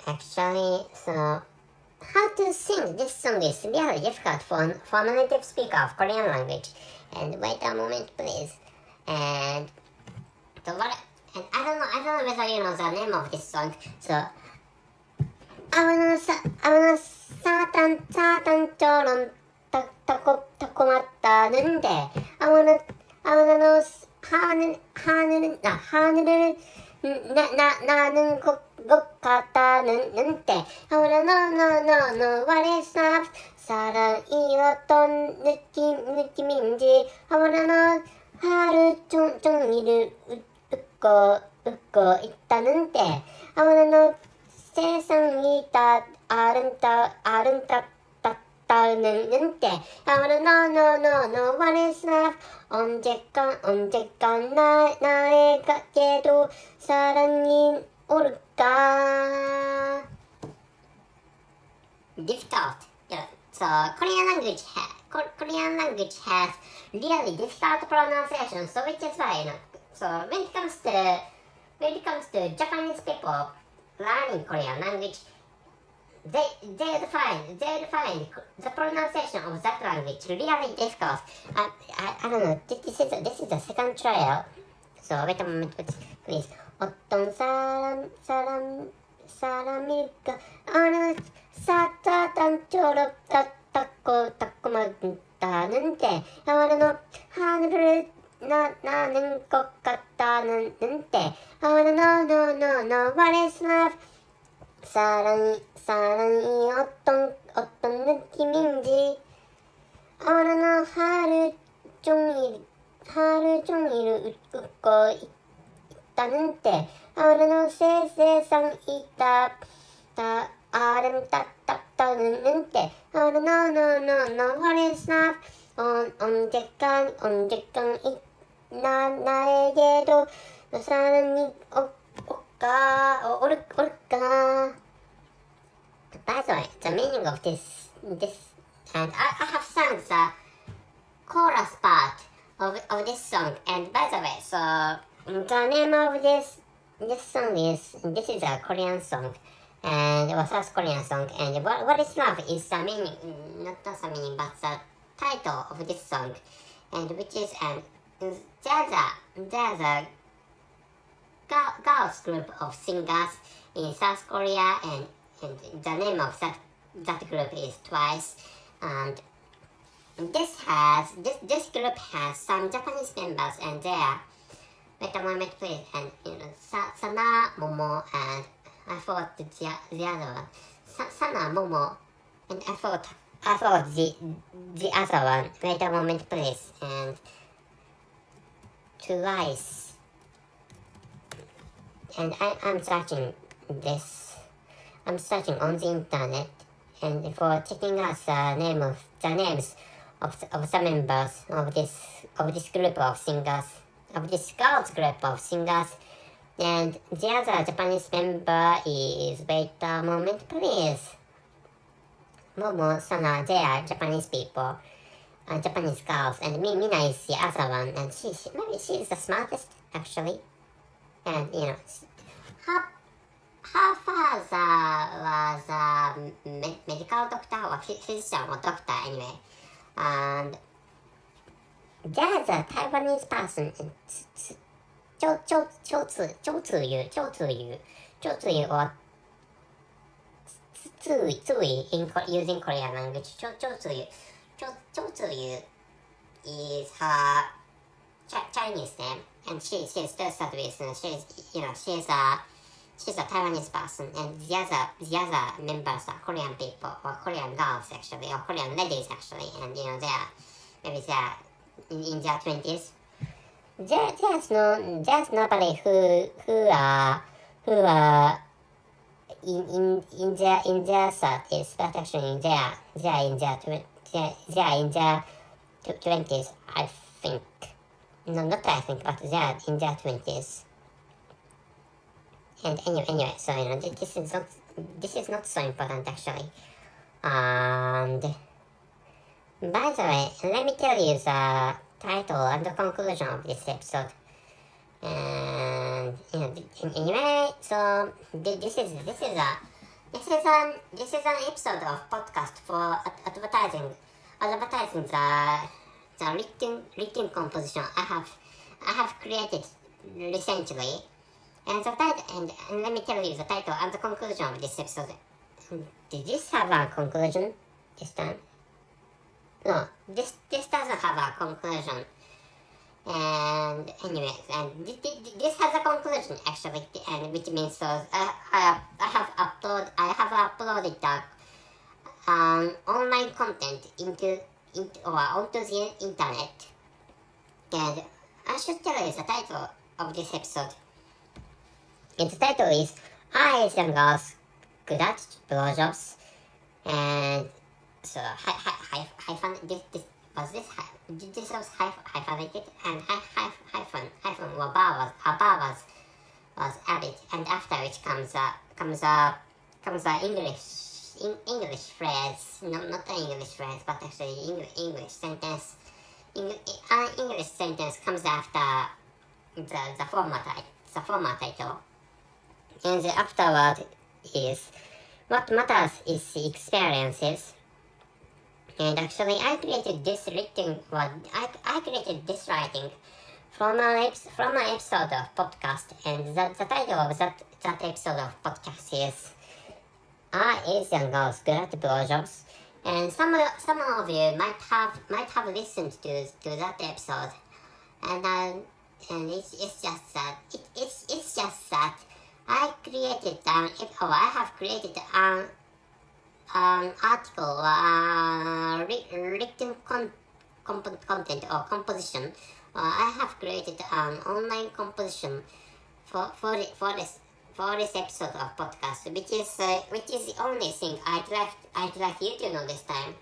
actually, so how to sing this song is really difficult for a native speaker of Korean language. And wait a moment, please. And so what? And I don't know whether you know the name of this song. So 아무나 사탄처럼 타고났다는데 아무나 하늘을 나는 것 같다는데 아무나 what is love 사랑이 어떤 느낌인지 아무나 하루 종일 웃고 있다는데 아무나 세상이 다 아름답다는데 아무나 no what is love 언제간 나에게도 사랑이 올까. Difficult. Yeah. So Korean language has really difficult pronunciation. So which is why so when it comes to Japanese people learning Korean language, they find the pronunciation of that language really difficult. I don't know. This is the second trial. So wait a moment, please. 어떤 사람일까? 어느 사자단처럼 따끔하다는데 아무나 하늘을 나는 것 같다는데 아무나 no what is love 사랑이 어떤 느낌인지 아무나 하루 종일 웃고 있다는데 아무나 세상이 다 아름답다는데 아무나 no what is love 언제간 나에게도 사랑이 올까. By the way, the meaning of this and I have sung the chorus part of this song. And by the way, so the name of this song is a Korean song, and it was South Korean song. And what is love is the meaning, not the meaning, but the title of this song, and which is there's a girls group of singers in South Korea, and the name of that group is Twice. And this group has some Japanese members, and they are, wait a moment please, and Sana, Momo, and I forgot the other one. Sana, Momo, and I forgot the other one. Wait a moment please. And Twice. And I'm searching this. I'm searching on the internet and for checking out the names of the members of this group of singers, of this girls group of singers. And the other Japanese member is, wait a moment please, Momo, Sana. They are Japanese people, Japanese girls, and Mina is the other one, and maybe she is the smartest actually. And her father was a medical doctor or physician or doctor anyway. And there's a Taiwanese person, Zhou Ziyu or Zui in using Korean language. Zhou Ziyu is her Chinese name, and she's still studies, and she's a Taiwanese person, and the other members are Korean people or Korean girls actually, or Korean ladies actually, and they are in their 20s. There's nobody who are in their 30s, but actually they are in their 20s, I think. No, not I think, but they are in their 20s. And anyway, so this is not so important actually. And by the way, let me tell you the title and the conclusion of this episode. And anyway, so this is this is an episode of podcast for advertising the written composition I have created recently, and the title and let me tell you the title and the conclusion of this episode. Did this have a conclusion this time? No, this doesn't have a conclusion. And anyway, and this has a conclusion actually, and which means so I have uploaded the online content onto the internet, and I should tell you the title of this episode. And the title is "Eyes and Girls Good at Blowjobs," and so hyphen this was hyphenated, and hyphen or bar was added, and after which comes a English phrase, not an English phrase, but actually English sentence. English sentence comes after the former title, and the afterword is what matters is the experiences. And actually, I created this writing from an episode of podcast, and the title of that episode of podcast is "Are Asian Girls Good at Blowjobs?" And some of you might have listened to that episode, and it's just that I have created an article written content or composition. I have created an online composition for this episode of podcast, which is the only thing I'd like you to know this time.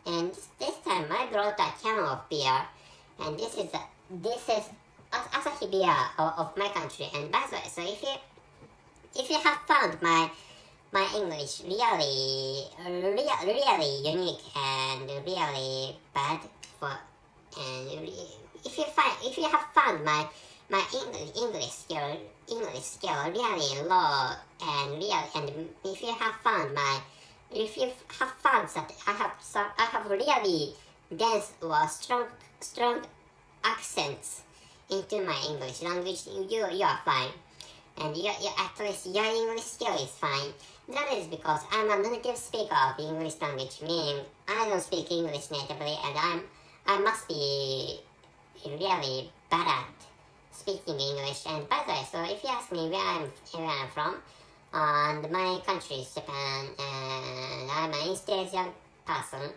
And this time I brought a can of beer, and this is Asahi beer of my country. And by the way, so if you have found my English really unique and really bad and if you have found my English skill really low and if you have found that I have really dense or strong accents into my English language, you are fine. And at least your English skill is fine. That is because I'm a native speaker of English language, meaning I don't speak English natively, and I must be really bad at speaking English. And by the way, so if you ask me where I'm from, and my country is Japan, and I'm an East Asian person,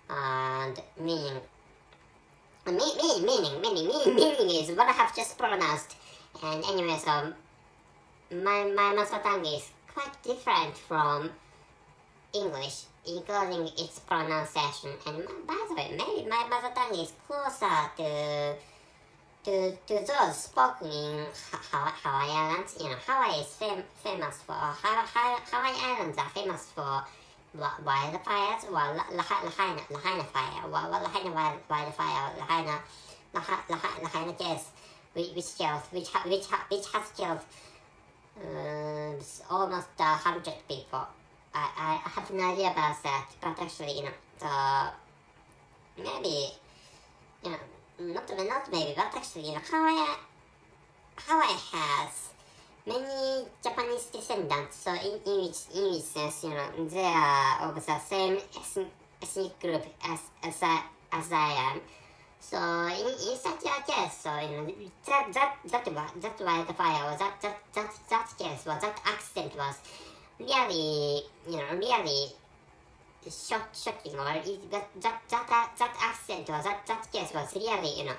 and meaning is what I have just pronounced. And anyway, so my mother tongue is quite different from English, including its pronunciation. And by the way, maybe my mother tongue is closer to those spoken in Hawaii Islands. You know, Hawaii is famous for Hawaii Islands are famous for wildfires, or Lahaina fire, Lahaina gas, which has killed almost 100 people. I have no idea about that, but actually, maybe, not maybe, but actually, Hawaii has many Japanese descendants, so in which sense, they are of the same ethnic group as I am. So in such a case, so that wildfire, or that case, or that accident was really shocking, or that accident or that case was really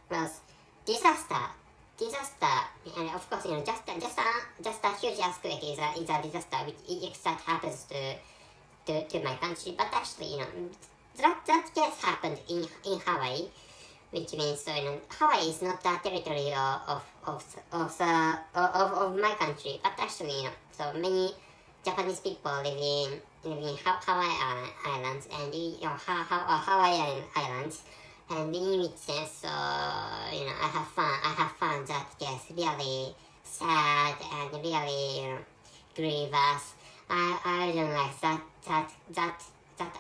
was disaster. And of course, just a huge earthquake is a disaster if that happens to my country. But actually, that case happened in Hawaii, which means Hawaii is not a territory of my country, but actually, so many Japanese people live in Hawaii Islands, and Hawaiian Islands, and in which sense, so I have found that case really sad and really grievous. I don't like that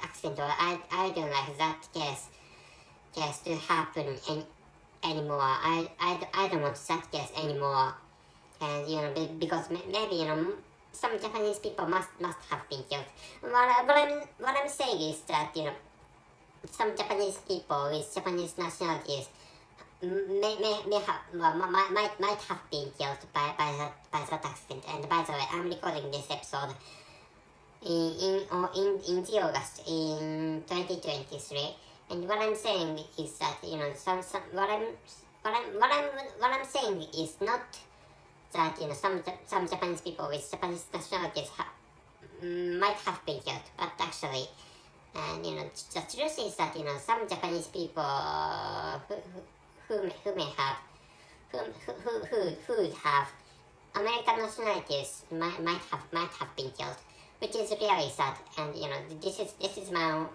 accident, or I don't like that case to happen anymore. I don't want that case anymore. And because maybe some Japanese people must have been killed. What I'm saying is that some Japanese people with Japanese nationalities may have might have been killed by that accident. And by the way, I'm recording this episode in the August in 2023. And what I'm saying is that what I'm saying is not that some Japanese people with Japanese nationalities might have been killed, but actually, and the truth is that some Japanese people who may have who would have American nationalities might have been killed, which is really sad. And this is my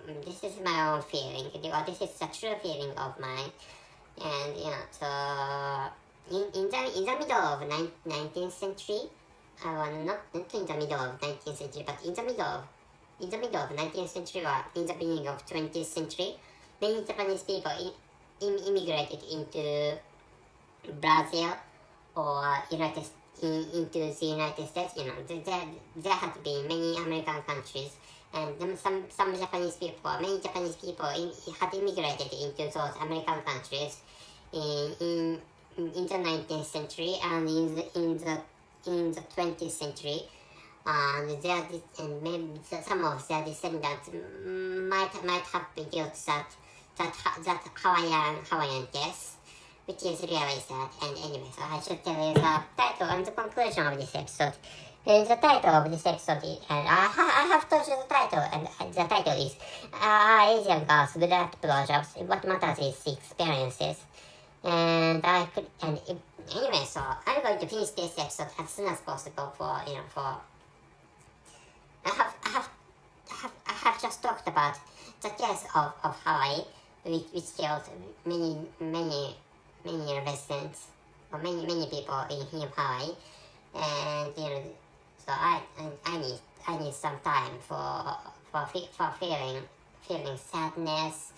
own feeling, or this is a true feeling of mine. And so in the middle of 19th century, not in the middle of 19th century, but in the middle of 19th century, or in the beginning of 20th century, many Japanese people immigrated into Brazil or into the United States. There had been many American countries, and many Japanese people had immigrated into those American countries in the 19th century and in the 20th century. And maybe some of their descendants might have been killed that Hawaiian case, which is really sad. And anyway, so I should tell you the title and the conclusion of this episode. And the title of this episode is, and I have told you the title, and the title is Asian girls good at blowjobs. What matters is the experiences. And anyway, so I'm going to finish this episode as soon as possible. I have just talked about the case of Hawaii, which killed many residents, or many people in Hawaii. And so I need some time for feeling sadness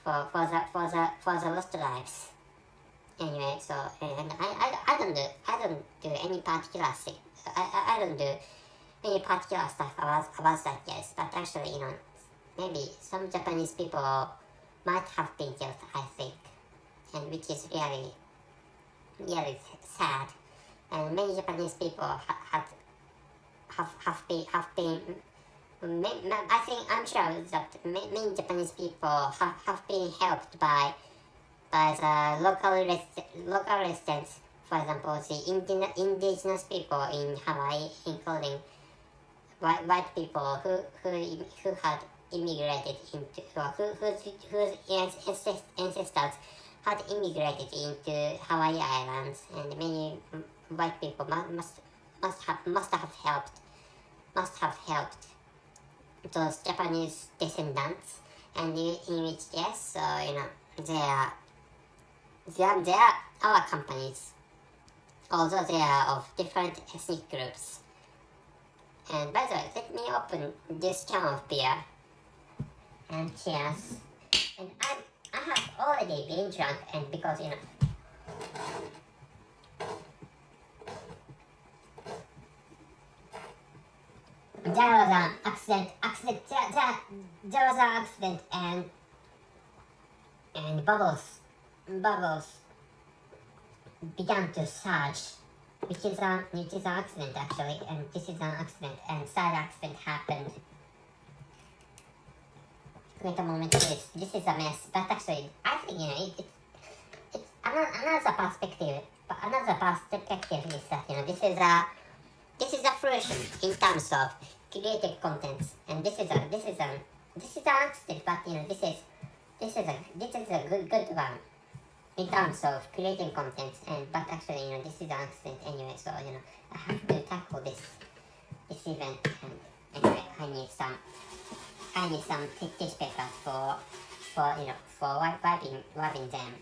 for the lost lives. Anyway, so and I don't do any particular thing. I don't do any particular stuff about that case, but actually maybe some Japanese people might have been killed, I think, and which is really sad. And many Japanese people have been. I'm sure that many Japanese people have been helped by the local residents. For example, the indigenous people in Hawaii, including white people who had immigrated into, or whose ancestors had immigrated into Hawaii Islands, and many white people must have helped those Japanese descendants. And in which case, so they are our companies, although they are of different ethnic groups. And by the way, let me open this can of beer. And cheers. And I have already been drunk, and because there was an accident. There was an accident, and bubbles began to surge, which is an accident actually, and this is an accident, and sad accident happened. Wait a moment, please. This is a mess, but actually, I think it's another perspective. But another perspective is that this is a fruition in terms of creating contents, and this is an accident, but this is a good one in terms of creating contents, but actually this is an accident anyway. So I have to tackle this event, and anyway I need some tissue paper for wiping them,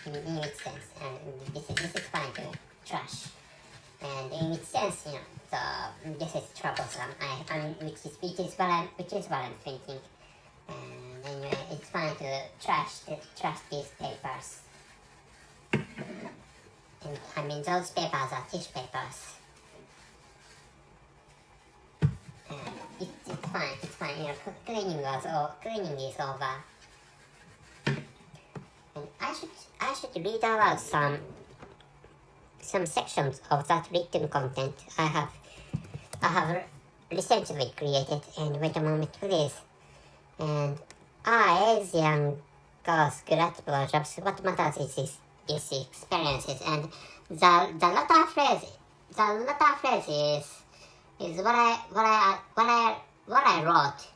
in which sense, and this is fine to trash, and in which sense So this is troublesome. Which is what I'm thinking. And anyway, it's fine to trash these papers. And, I mean, those papers are tissue papers. And it's fine. It's fine. You know, cleaning is over. And I should read aloud some sections of that written content I have recently created. And wait a moment, please. And Asian girls good at blowjobs. What matters is experiences. And the latter phrase is what I wrote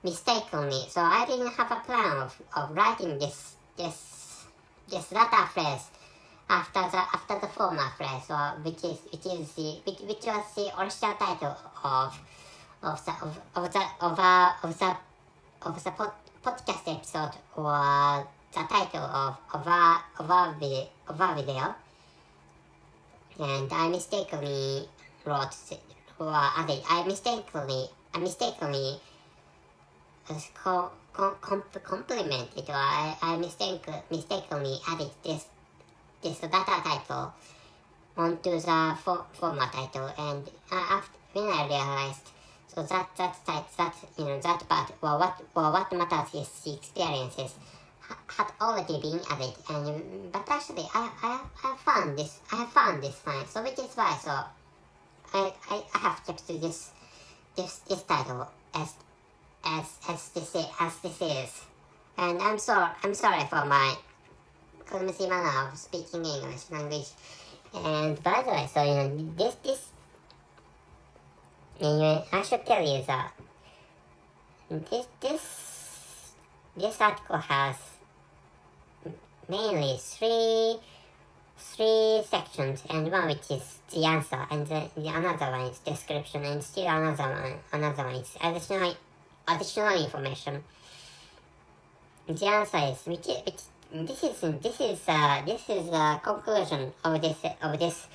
mistakenly. So I didn't have a plan of writing this latter phrase after the former phrase, or which was the original title of the podcast episode, or the title of our video. And I mistakenly wrote or added. I mistakenly complimented, or I mistakenly added this data title onto the former title, and when I realized, so that part, what matters is the experiences, had already been added, and but actually I have found this fine. So which is why, so I have kept this title as this is, and I'm sorry for my clumsy manner of speaking English language. And by the way, so anyway, I should tell you that this article has mainly three sections, and one which is the answer, and the another one is description, and still another one is additional information. The answer is this is the conclusion of this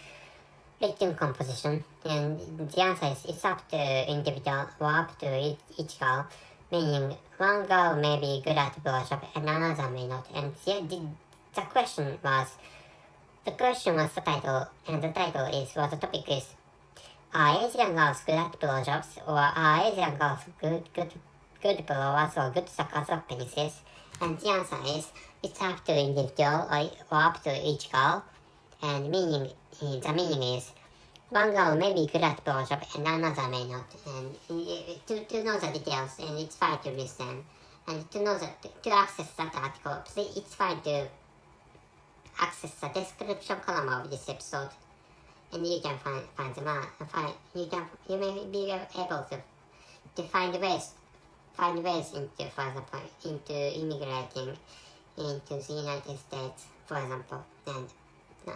written composition, and the answer is it's up to individual, or up to each girl, meaning one girl may be good at blowjob and another may not. And the question was the title, and the title is, what the topic is: are Asian girls good at blowjobs, or are Asian girls good blowers or good suckers of penises? And the answer is it's up to individual, or up to each girl, and the meaning is one girl may be good at blowjob and another may not. And to know the details, and it's fine to read them, and to access that article, it's fine to access the description column of this episode, and you can find them out. You may be able to find ways into, for example, into immigrating into the United States, for example. And I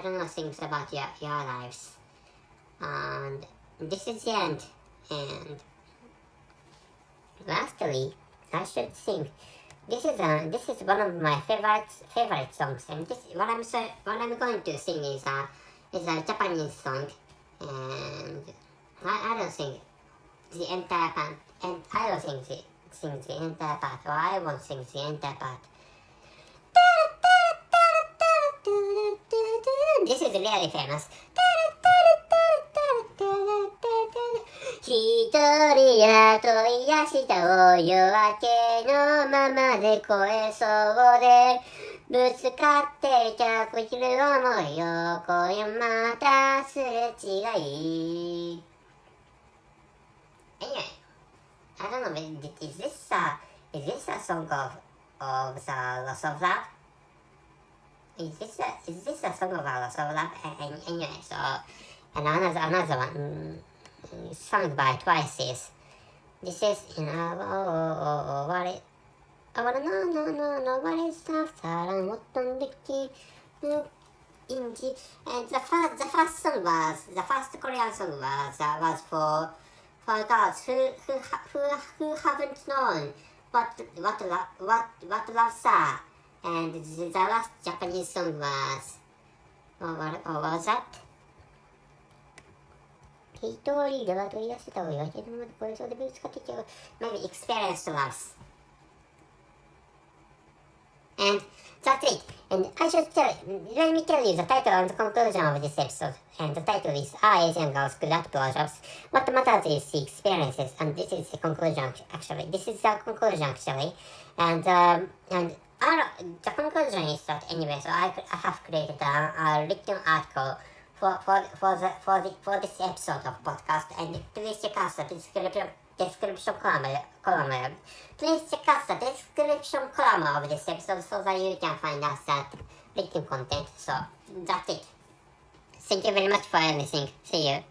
don't know things about your lives. And this is the end. And lastly, I should sing. This is one of my favorite songs, and what I'm going to sing is a Japanese song, and I don't sing the entire part, and I don't sing the entire part, or I won't sing the entire part. This is really famous. 一人やと癒したお夜明けのままで声そうでぶつかっていたくじる思いを今夜またすれ違い。Anyway, I don't know, is this a song of the loss of love? Is this a song of a loss of love? Anyway, so and another one sung by Twice. This is what it. I wanna know what is love? 사랑 어떤 느낌인지. And the first Korean song was for girls who haven't known what loves are. And the last Japanese song was what was that? 一人では取り出せた方がいいけども、これそうでぶつかってきて、maybe experienced ones. And that's it. And let me tell you the title and the conclusion of this episode. And the title is Are Asian Girls Good at Blowjobs? What matters is the experiences. And this is the conclusion actually. This is the conclusion actually. And the conclusion is that anyway, so I have created a written article for this episode of podcast, and please check out the description column. Please check out the description column of this episode so that you can find out that written content. So that's it. Thank you very much for listening. See you.